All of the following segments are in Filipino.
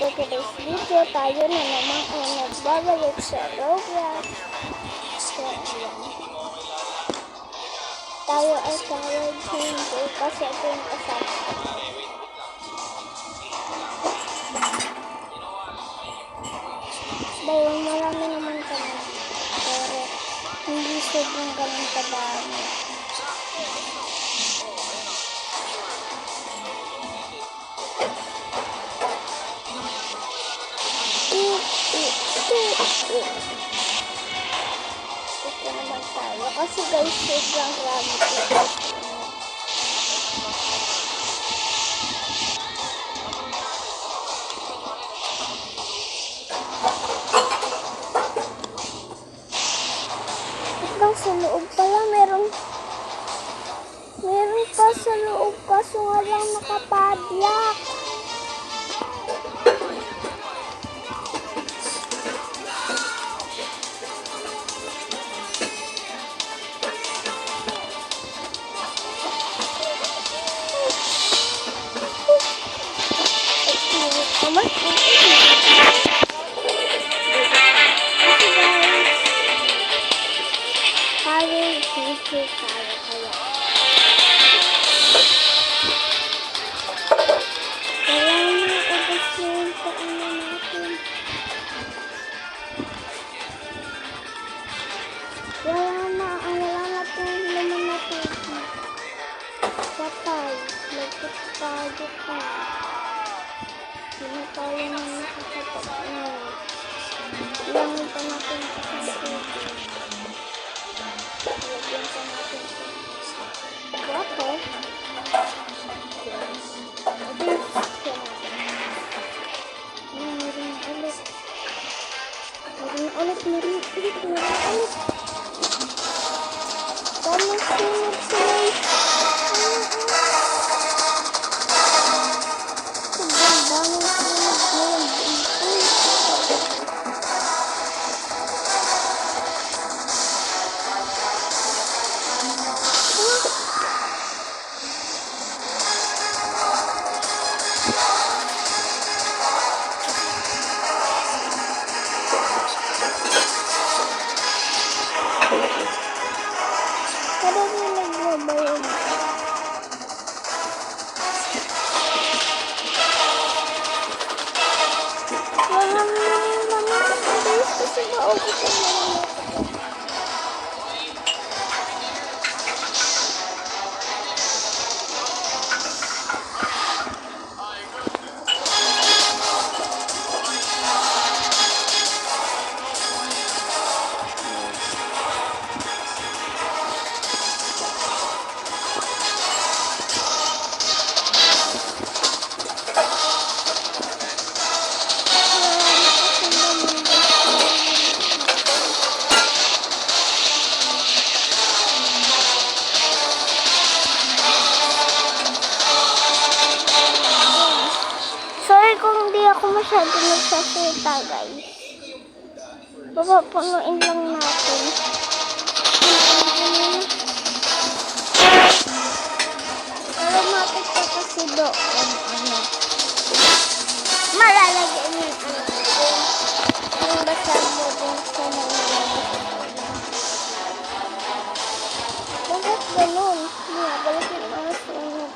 for today's video. Tayo na naman ay nagbabalik sa Roblox. So, ayan. Tayo ay tawag hindi kasi ito yung kasama ko. Dahil marami naman kami. Pero hindi sobrang ganun kadami. Ito naman tayo. Kasi guys, sobrang rami ito. Hanggang sa loob pala, meron pa sa loob kaso nga lang nakapadlock. Ilangin pa natin isang tubig. Ilagyan pa natin water. Meron ulit. Tama sunod sunod. Sobrang daming sunod ngayon dito. Masyado nagsasalita guys. Papapunuin lang natin. Pero mapit pa kasi doon. Malalagyan yung yung basag mo din sa bakit ganun? Balik yung mga sunod.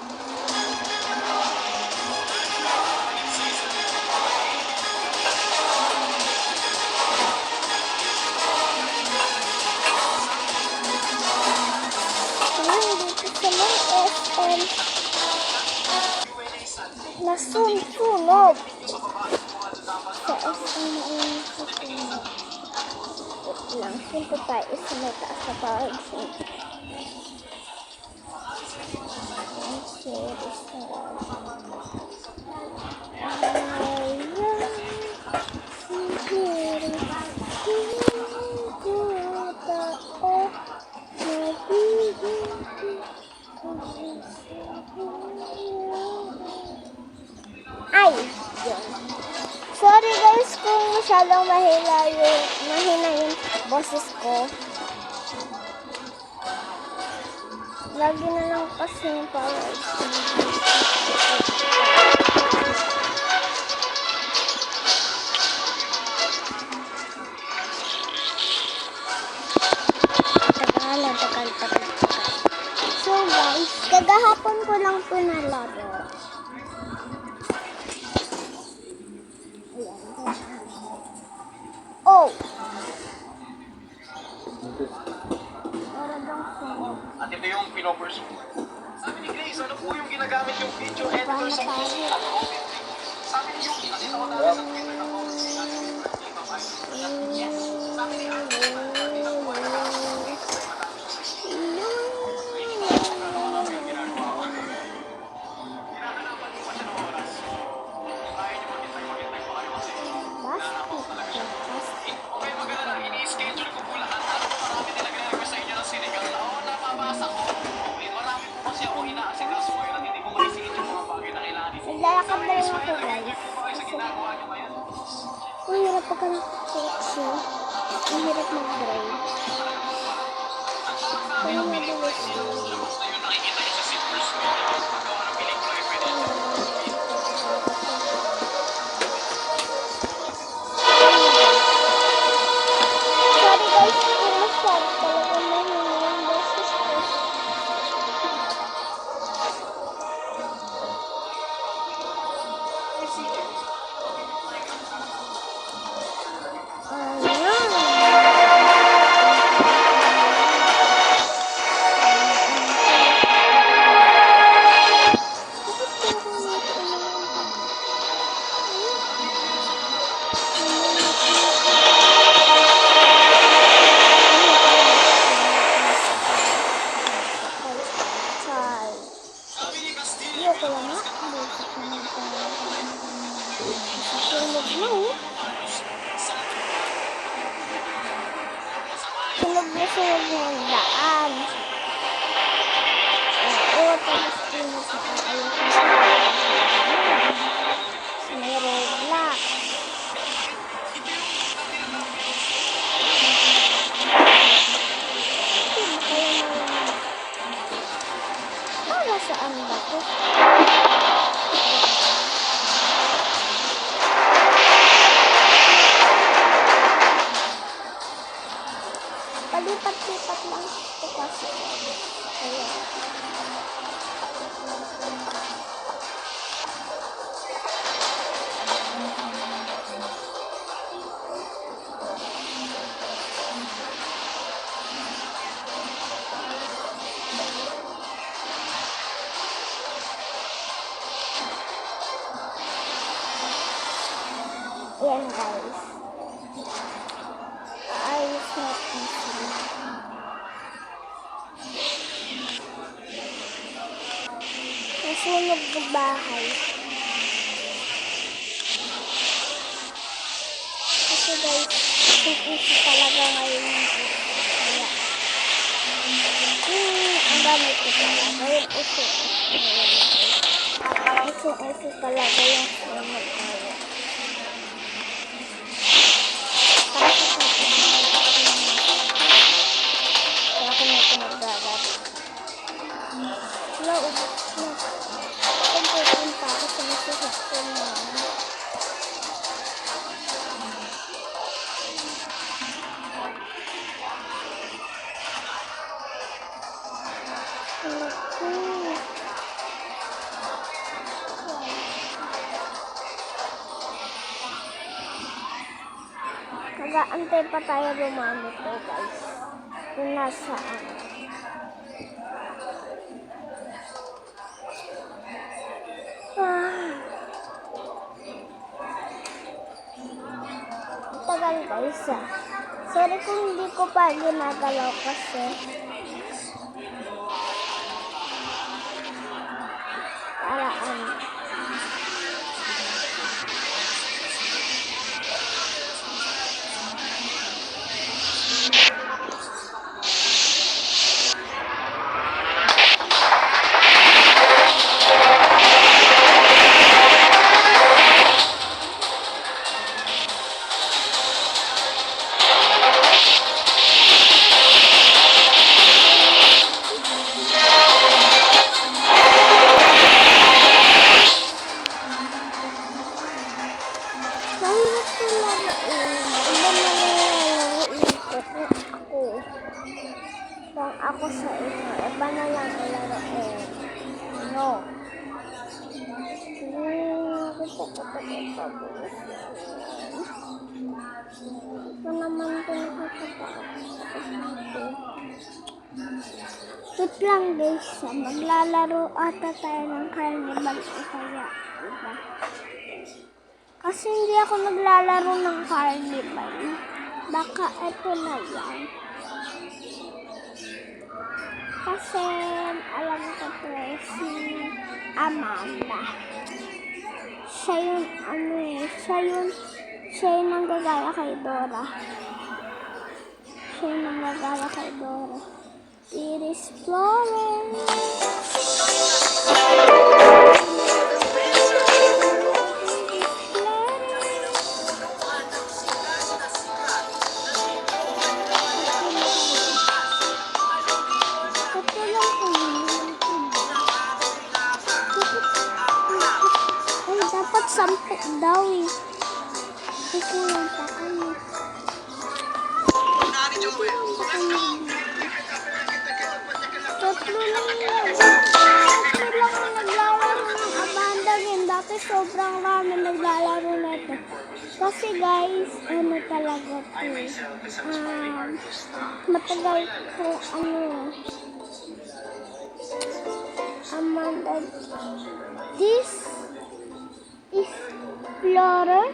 Nasunod sa SM na yung susunod. Wait lang, punta tayo sa may taas sa pag-sing. Sorry guys kung masyadong mahina yung boses ko. Lagi na lang kasi yung power. Kahapon ko lang ito nalaro. Ayan. Oh! Para bang sunog. At ito yung pinopursue. Sabi ni Grace, ano po yung ginagamit yung video editor sa music at comment? Sabi ni Yuki, nakita ko namin sa Twitter na post ni Ate Whitmer, di ba ba? Yes. Sabi ni Ate Whitmer, nakita ko ba nakakasok sa Grace, may matapos siya sa school. So, hindi ko alam kung ano yung ginagawa ko. Hinahanapan ko pa siya ng oras. Kung kaya niyo maghintay pa kayo kasi nanapaw talaga siya. Okay, mag-alala, ini-schedule ko po lahat. Alam ko marami nilagay sa inyo ng sinigang na nababasa ko. Okay, marami po kasi ako inaasikaso ngayon at hindi ko maisingit yung mga bagay na kailangan ito. Naglalakad na lang ako, guys. Ano ba kayo sa ginagawa niyo ngayon? Ang hirap pagka nakakotse. Ang hirap mag-drive. Kaya mabilis. Labas na yun, nakikita niyo sa silver screen. Paggawa ng pelikula, eh, pwede niyo Sorry guys, pinasad talaga na yung boses ko. Iya, ko lang na. Sunog na eh. Sunog na yung daan. Oo, tapos sunog sa ayos na may Roblox. Para saan ba ito? Palipat-lipat lang ito kasi. Ayan. Ayan guys. Ayos natin sila. Nasunog ng bahay. Kasi guys, isi talaga ngayon yung kaya. Ang gamit ko talaga yung uso. Uso talaga yung sunog kaya. Kaya ako na ito nagdagat. Wala, ubos na. Punta ako sa masasakyan na. Nag-aantay pa tayo lumamit to guys. Kung nasaan. Tagal guys ah. Sorry kung hindi ko pa ginagalaw kasi paraan. Mahirap ko lang iba na lang ikot ako. Kung ako sa inyo, iba na lang ilaroin. No. Ito naman ito nakakatakot. Wait lang guys, maglalaro ata tayo ng carnival o kaya iba. Kasi hindi ako naglalaro ng carnival. Baka ito na yan. Kasi alam ko to si Amanda. Siya yung siya yung nanggagaya kay Dora. Siya yung nanggagaya kay Dora. It is flowing. Dapat 10 daw eh. Kukulang pa kami. Tatlo lang yan. Tatlo lang ang naglalaro ng Amanda game. Dati sobrang rami naglalaro na ito. Kasi guys, ano talaga ito eh. Matagal ko Amanda. This Explorer.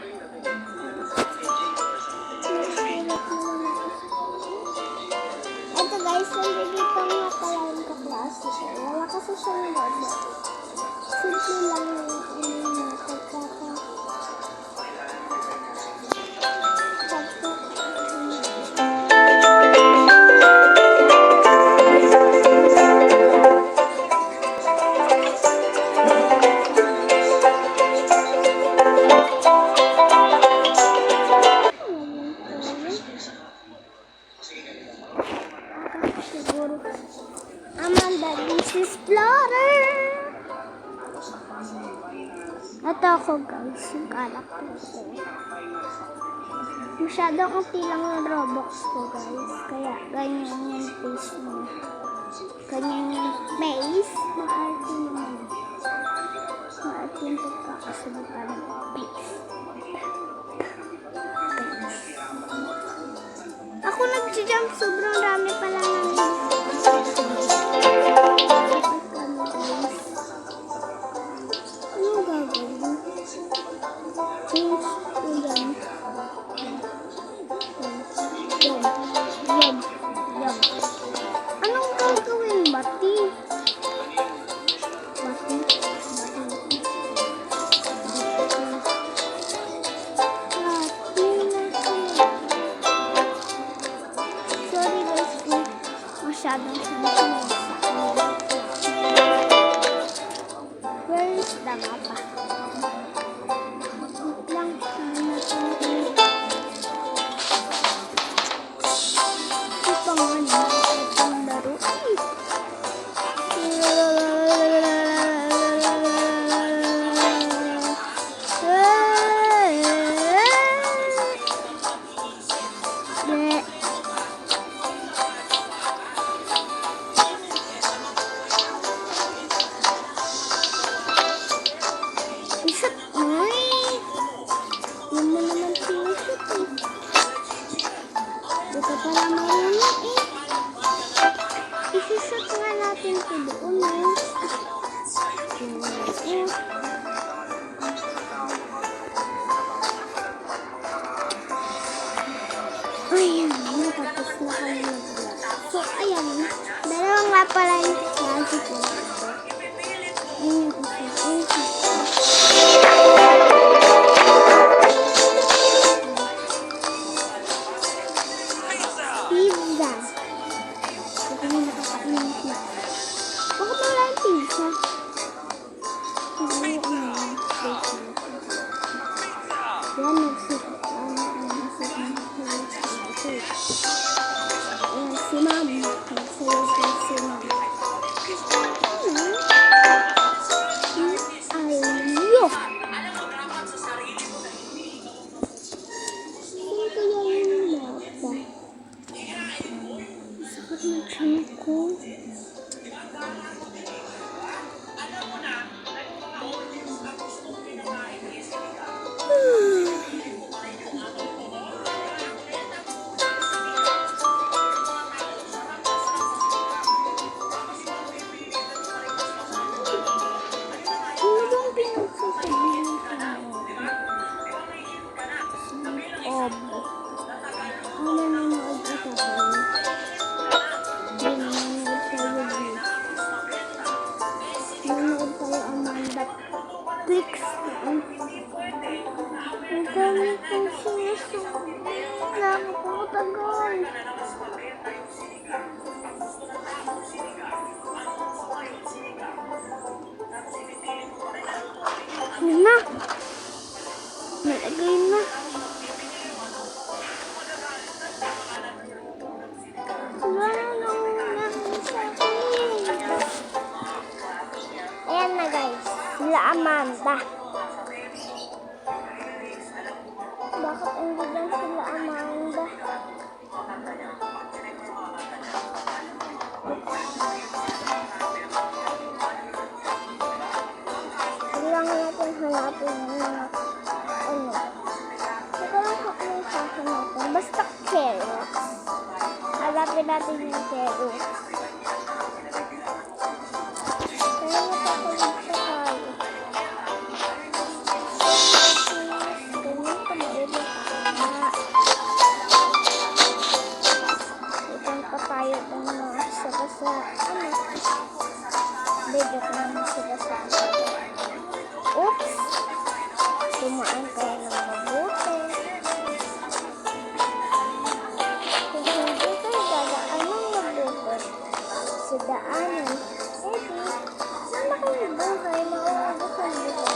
Ito guys, nandito nga pala yung kaklase ko. Wala kasi siyang logo. Simple lang yung pagkaka. Amanda, this is Explorer. Ito ako guys, yung character ko. Masyado konti lang yung Robux ko guys. Kaya ganyan yung face mo. Ganyan yung face. Maarte naman. Maarte yung pagkakasabutan ng face. Ako nag-jump, sobrang dami pala ng anong gagawin? Anong gagawin? Bati? Sorry guys, masyadong sanay. Where is the mapa? Wait lang. Ito nga na. Itong laro. Isot, ay! Yun mo naman sinusot eh. Di ka pala marunong eh. Isusot nga natin ito doon eh. Ayan, natapos na kami mag-vlog. So, ayan. Dalawa nga pala yung klase ko. Ayan, okay. Pizza. Ito kami nakakain ng pizza. Bakit wala yung pizza? Hindi ko na yung pizza. Yan, nagsip. Ayan, si Ma'am. Nagsayaw si Ma'am. Ayaw! Saan kaya yung mata? Sakit na tiyan ko. dami kong sinusunod. Nakakapagtagal. Yun na. Nalagay na. Ayan na guys, sila Amanda. Bakit hindi lang sila Amanda? Kailangan natin hanapin yung mga ano. Ito lang yung hahanapin. Basta carrots. Hanapin natin yung carrots. Kaya matatalog pa tayo. Ganyan pa maibig pa. Ipan pa tayo ng mga sa ano. Bidok naman sila sa oops! Dumaan tayo ng mabuti. Kung hindi kayo dadaan ng mabuti sa daanan, edi, wala kayong buhay, mauubos ang buhay.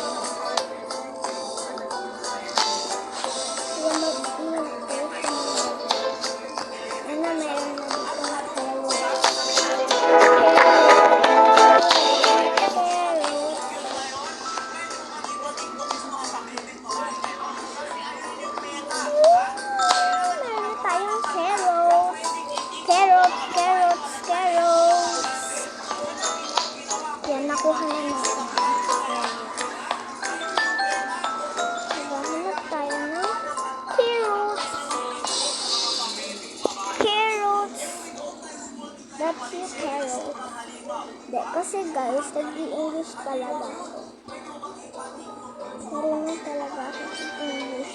Kaya mag-ingat kayo sa mga. Ano, meron na dito na nakuha na natin. Hanap tayo ng carrots. Carrots. That's your carrot. De, kasi guys, nag-i-English talaga ako. Marunong talaga ako sa English.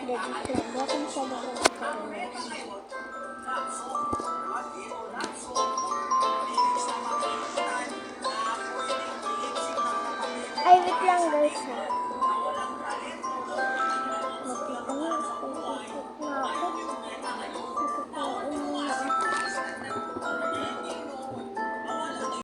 De, dito. Di ako masyado sa English. Ay, wait lang guys ha.